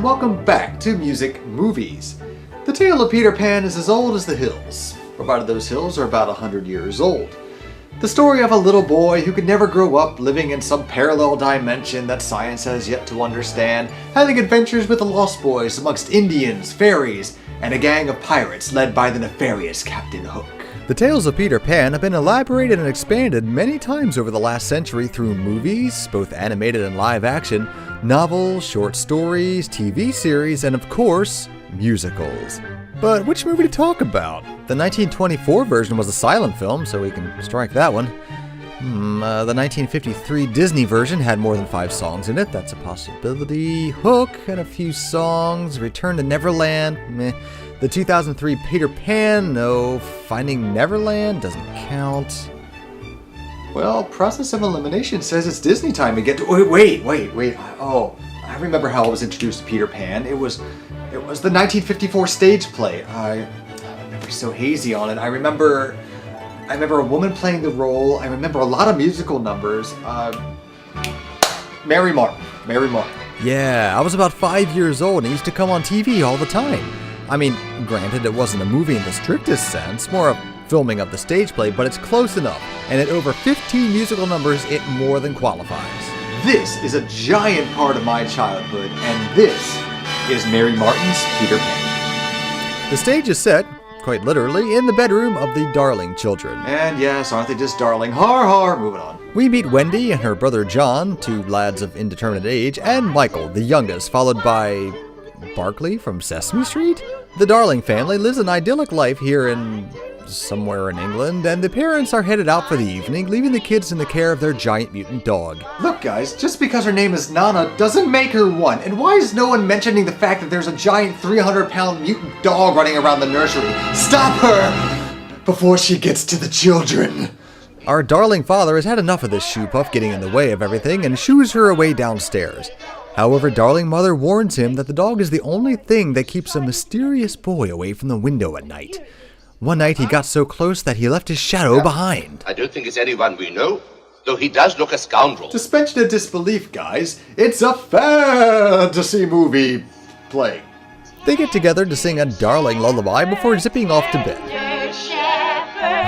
and welcome back to Music Movies. The tale of Peter Pan is as old as the hills, provided those hills are about 100 years old. The story of a little boy who could never grow up, living in some parallel dimension that science has yet to understand, having adventures with the Lost Boys amongst Indians, fairies, and a gang of pirates led by the nefarious Captain Hook. The tales of Peter Pan have been elaborated and expanded many times over the last century through movies, both animated and live action, novels, short stories, TV series, and of course, musicals. But which movie to talk about? The 1924 version was a silent film, so we can strike that one. The 1953 Disney version had more than 5 songs in it, that's a possibility. Hook had a few songs. Return to Neverland, meh. The 2003 Peter Pan, no. Finding Neverland doesn't count. Well, process of elimination says it's Disney time again. Wait. Oh, I remember how I was introduced to Peter Pan. It was the 1954 stage play. My memory's so hazy on it. I remember a woman playing the role. I remember a lot of musical numbers. Mary Martin. Yeah, I was about 5 years old and it used to come on TV all the time. I mean, granted, it wasn't a movie in the strictest sense, more a filming of the stage play, but it's close enough, and at over 15 musical numbers, it more than qualifies. This is a giant part of my childhood, and this is Mary Martin's Peter Pan. The stage is set, quite literally, in the bedroom of the Darling children. And yes, aren't they just darling? Har har, moving on. We meet Wendy and her brother John, 2 lads of indeterminate age, and Michael, the youngest, followed by Barkley from Sesame Street? The Darling family lives an idyllic life here in somewhere in England, and the parents are headed out for the evening, leaving the kids in the care of their giant mutant dog. Look guys, just because her name is Nana doesn't make her one, and why is no one mentioning the fact that there's a giant 300-pound mutant dog running around the nursery? Stop her before she gets to the children! Our Darling father has had enough of this shoe puff getting in the way of everything and shoos her away downstairs. However, Darling mother warns him that the dog is the only thing that keeps a mysterious boy away from the window at night. One night he got so close that he left his shadow behind. I don't think it's anyone we know, though he does look a scoundrel. Suspension of disbelief, guys. It's a fantasy movie play. They get together to sing a Darling lullaby before zipping off to bed.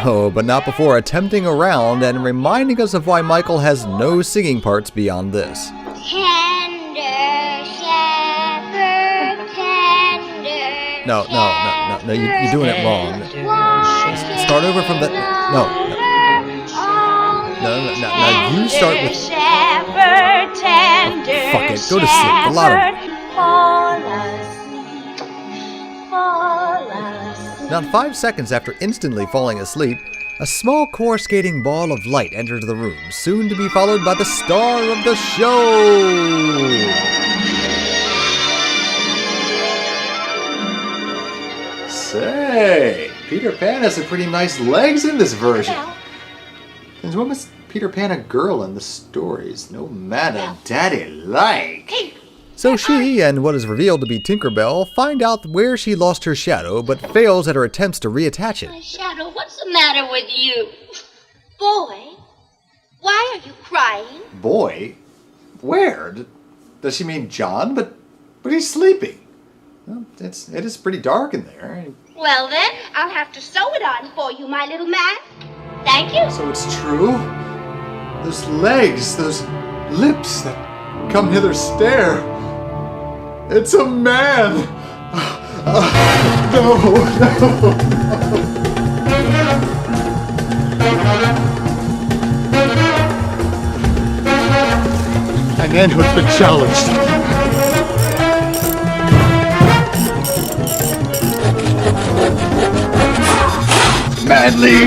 Oh, but not before attempting a round and reminding us of why Michael has no singing parts beyond this. No, you're doing it wrong. Start over from the... No, you start with... Oh, fuck it, go to sleep, the lot of... Not 5 seconds after instantly falling asleep, a small coruscating ball of light enters the room, soon to be followed by the star of the show! Say, Peter Pan has some pretty nice legs in this version. And when was Peter Pan a girl in the stories? No matter, daddy like. So she, and what is revealed to be Tinkerbell, find out where she lost her shadow, but fails at her attempts to reattach it. My shadow, what's the matter with you? Boy, why are you crying? Boy? Where? Does she mean John? But he's sleeping. Well, it is pretty dark in there. Well then, I'll have to sew it on for you, my little man. Thank you. So it's true? Those legs, those lips that come hither stare. It's a man! No. My manhood's been challenged. Madly!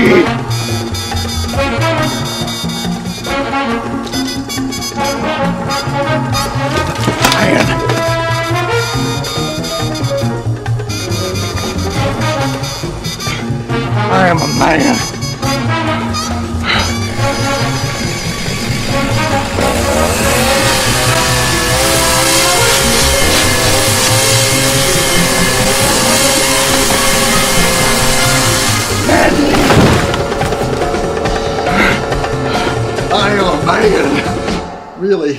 Man! I am a man! I am a man! Really?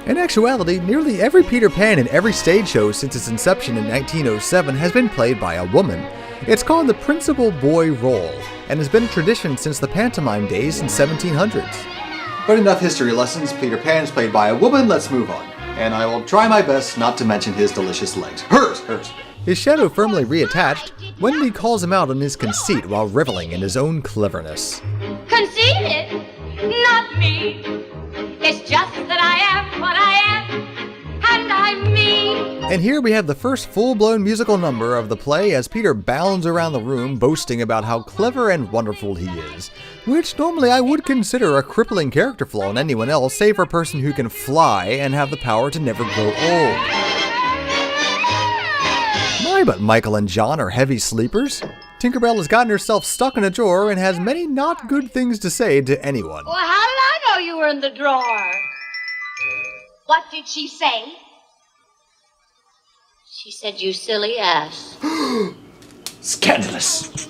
In actuality, nearly every Peter Pan in every stage show since its inception in 1907 has been played by a woman. It's called the principal boy role, and has been a tradition since the pantomime days in 1700s. But enough history lessons. Peter Pan is played by a woman. Let's move on. And I will try my best not to mention his delicious legs. Hers! His shadow firmly reattached, Wendy calls him out on his conceit while reveling in his own cleverness. Conceited? Not me. It's just that I am what I am, and I'm me. And here we have the first full-blown musical number of the play as Peter bounds around the room boasting about how clever and wonderful he is, which normally I would consider a crippling character flaw in anyone else save for a person who can fly and have the power to never grow old. My, but Michael and John are heavy sleepers. Tinkerbell has gotten herself stuck in a drawer and has many not good things to say to anyone. Well, how did I know you were in the drawer? What did she say? She said, you silly ass. Scandalous.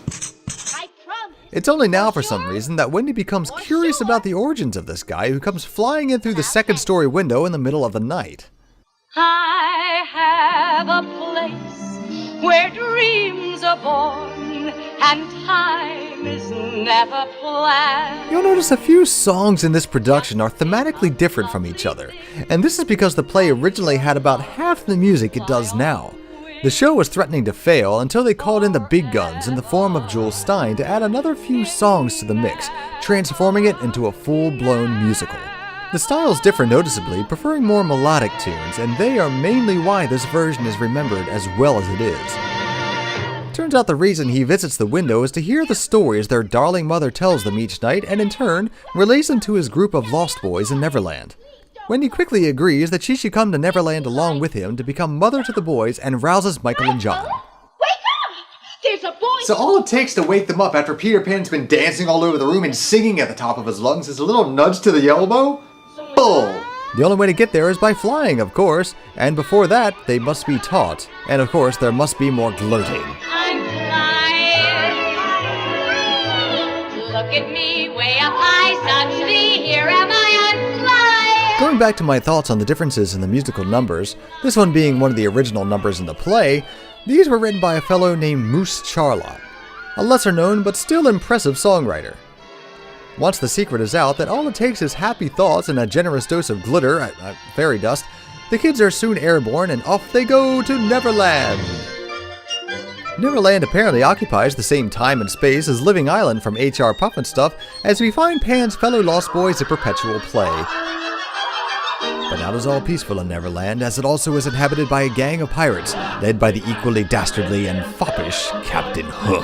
I promise. It's only now for some reason that Wendy becomes curious about the origins of this guy who comes flying in through the second-story window in the middle of the night. I have a place where dreams are born and time is never planned. You'll notice a few songs in this production are thematically different from each other, and this is because the play originally had about half the music it does now. The show was threatening to fail until they called in the big guns in the form of Jules Stein to add another few songs to the mix, transforming it into a full-blown musical. The styles differ noticeably, preferring more melodic tunes, and they are mainly why this version is remembered as well as it is. Turns out the reason he visits the window is to hear the stories their darling mother tells them each night and in turn relays them to his group of lost boys in Neverland. Wendy quickly agrees that she should come to Neverland along with him to become mother to the boys and rouses Michael and John. Wake up! There's a boy. So all it takes to wake them up after Peter Pan's been dancing all over the room and singing at the top of his lungs is a little nudge to the elbow? Bull! The only way to get there is by flying, of course, and before that, they must be taught. And of course, there must be more gloating. I'm flying. Look at me, way up high, such the here am I, I'm flying. Going back to my thoughts on the differences in the musical numbers, this one being one of the original numbers in the play, these were written by a fellow named Moose Charlotte, a lesser-known but still impressive songwriter. Once the secret is out that all it takes is happy thoughts and a generous dose of glitter, fairy dust, the kids are soon airborne and off they go to Neverland. Neverland apparently occupies the same time and space as Living Island from H.R. Pufnstuf as we find Pan's fellow lost boys a perpetual play. But not as all peaceful in Neverland, as it also is inhabited by a gang of pirates, led by the equally dastardly and foppish Captain Hook.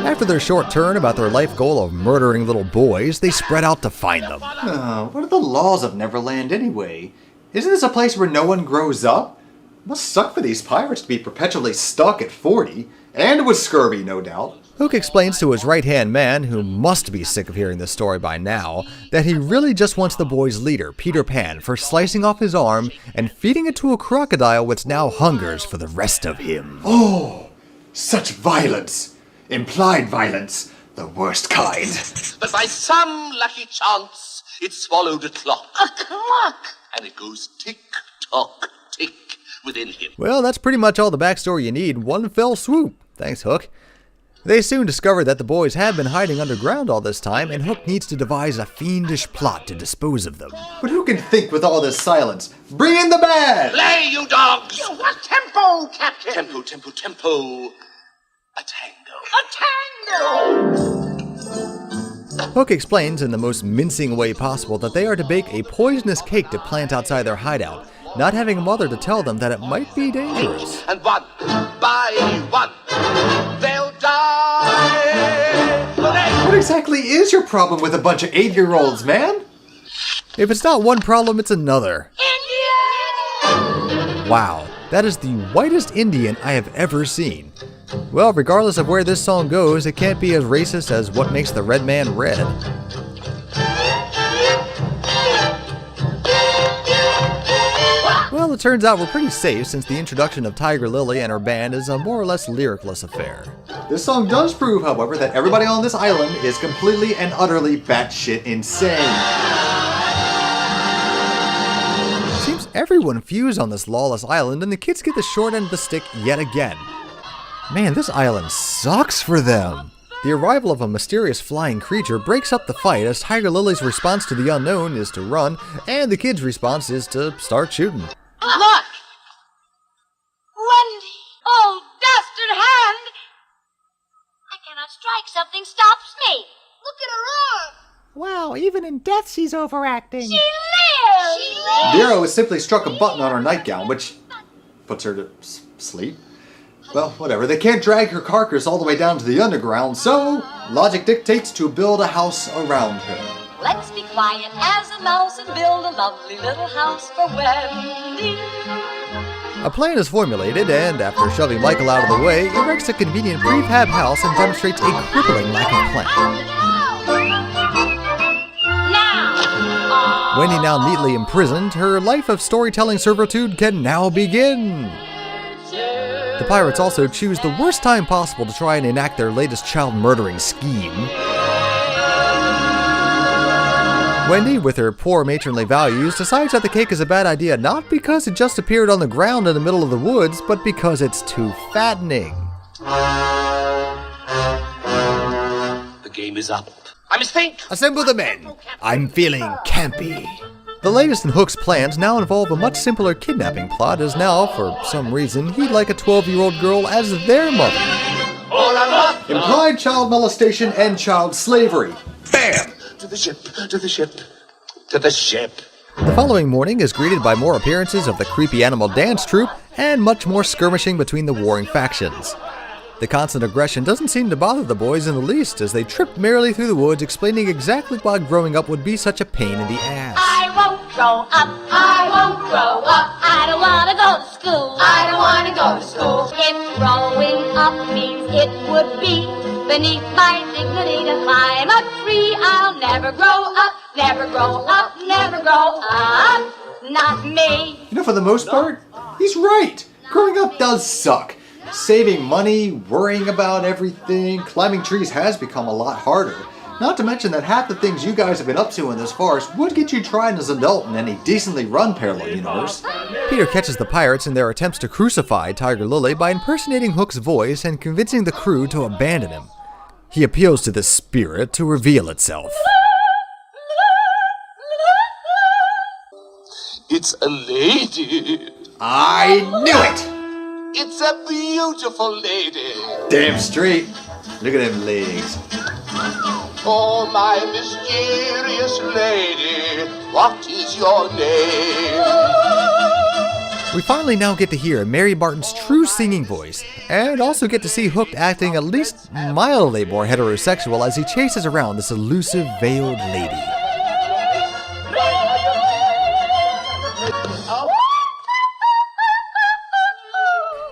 After their short turn about their life goal of murdering little boys, they spread out to find them. What are the laws of Neverland anyway? Isn't this a place where no one grows up? It must suck for these pirates to be perpetually stuck at 40, and with scurvy, no doubt. Hook explains to his right-hand man, who must be sick of hearing this story by now, that he really just wants the boys' leader, Peter Pan, for slicing off his arm and feeding it to a crocodile which now hungers for the rest of him. Oh, such violence! Implied violence, the worst kind. But by some lucky chance, it swallowed a clock. A clock. And it goes tick-tock, tick within him. Well, that's pretty much all the backstory you need, one fell swoop. Thanks, Hook. They soon discover that the boys have been hiding underground all this time, and Hook needs to devise a fiendish plot to dispose of them. But who can think with all this silence? Bring in the band! Play, you dogs! What tempo, Captain? Tempo, tempo, tempo. A tango. A tango! Hook explains in the most mincing way possible that they are to bake a poisonous cake to plant outside their hideout, not having a mother to tell them that it might be dangerous. And one by one, they'll die. What exactly is your problem with a bunch of 8-year-olds, man? If it's not one problem, it's another. Indian! Wow, that is the whitest Indian I have ever seen. Well, regardless of where this song goes, it can't be as racist as What Makes the Red Man Red. Well, it turns out we're pretty safe since the introduction of Tiger Lily and her band is a more or less lyricless affair. This song does prove, however, that everybody on this island is completely and utterly batshit insane. Everyone fused on this lawless island, and the kids get the short end of the stick yet again. Man, this island sucks for them. The arrival of a mysterious flying creature breaks up the fight as Tiger Lily's response to the unknown is to run, and the kids' response is to start shooting. Look! Wendy! Oh, dastard hand! I cannot strike. Something stops me. Look at her arm. Wow, even in death she's overacting. She lives! She lives! The arrow has simply struck a button on her nightgown, which puts her to sleep. Well, whatever. They can't drag her carcass all the way down to the underground, so logic dictates to build a house around her. Let's be quiet as a mouse and build a lovely little house for Wendy. A plan is formulated, and after shoving Michael out of the way, erects a convenient prefab house and demonstrates a crippling lack of plan. Now! Wendy now neatly imprisoned, her life of storytelling servitude can now begin. The pirates also choose the worst time possible to try and enact their latest child-murdering scheme. Wendy, with her poor matronly values, decides that the cake is a bad idea not because it just appeared on the ground in the middle of the woods, but because it's too fattening. The game is up. I must think. Assemble the men. I'm feeling campy. The latest in Hook's plans now involve a much simpler kidnapping plot, as now, for some reason, he'd like a 12-year-old girl as their mother. Implied child molestation and child slavery. Bam! To the ship, to the ship, to the ship. The following morning is greeted by more appearances of the creepy animal dance troupe and much more skirmishing between the warring factions. The constant aggression doesn't seem to bother the boys in the least, as they trip merrily through the woods, explaining exactly why growing up would be such a pain in the ass. I won't grow up. I won't grow up. I don't want to go to school. I don't want to go to school. If growing up means it would be beneath my dignity to climb a tree, I'll never grow up, never grow up, never grow up. Not me. You know, for the most part, he's right. Growing up does suck. Saving money, worrying about everything, climbing trees has become a lot harder. Not to mention that half the things you guys have been up to in this farce would get you tried as an adult in any decently run parallel universe. Peter catches the pirates in their attempts to crucify Tiger Lily by impersonating Hook's voice and convincing the crew to abandon him. He appeals to the spirit to reveal itself. It's a lady. I knew it! It's a beautiful lady. Damn straight. Look at them legs. Oh, my mysterious lady, what is your name? We finally now get to hear Mary Martin's true singing voice, and also get to see Hook acting at least mildly more heterosexual as he chases around this elusive veiled lady.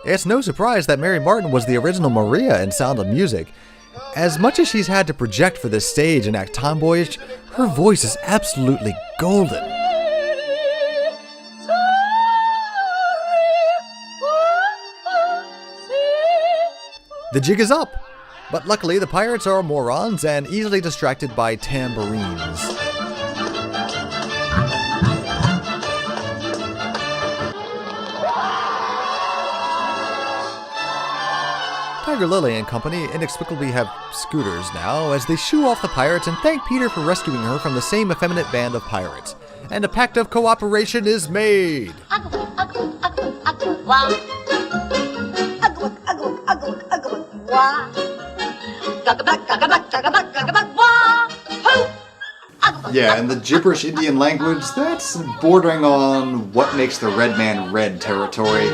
It's no surprise that Mary Martin was the original Maria in Sound of Music. As much as she's had to project for this stage and act tomboyish, her voice is absolutely golden. The jig is up, but luckily the pirates are morons and easily distracted by tambourines. Tiger Lily and company inexplicably have scooters now as they shoo off the pirates and thank Peter for rescuing her from the same effeminate band of pirates. And a pact of cooperation is made. Yeah, and the gibberish Indian language, that's bordering on what makes the red man red territory.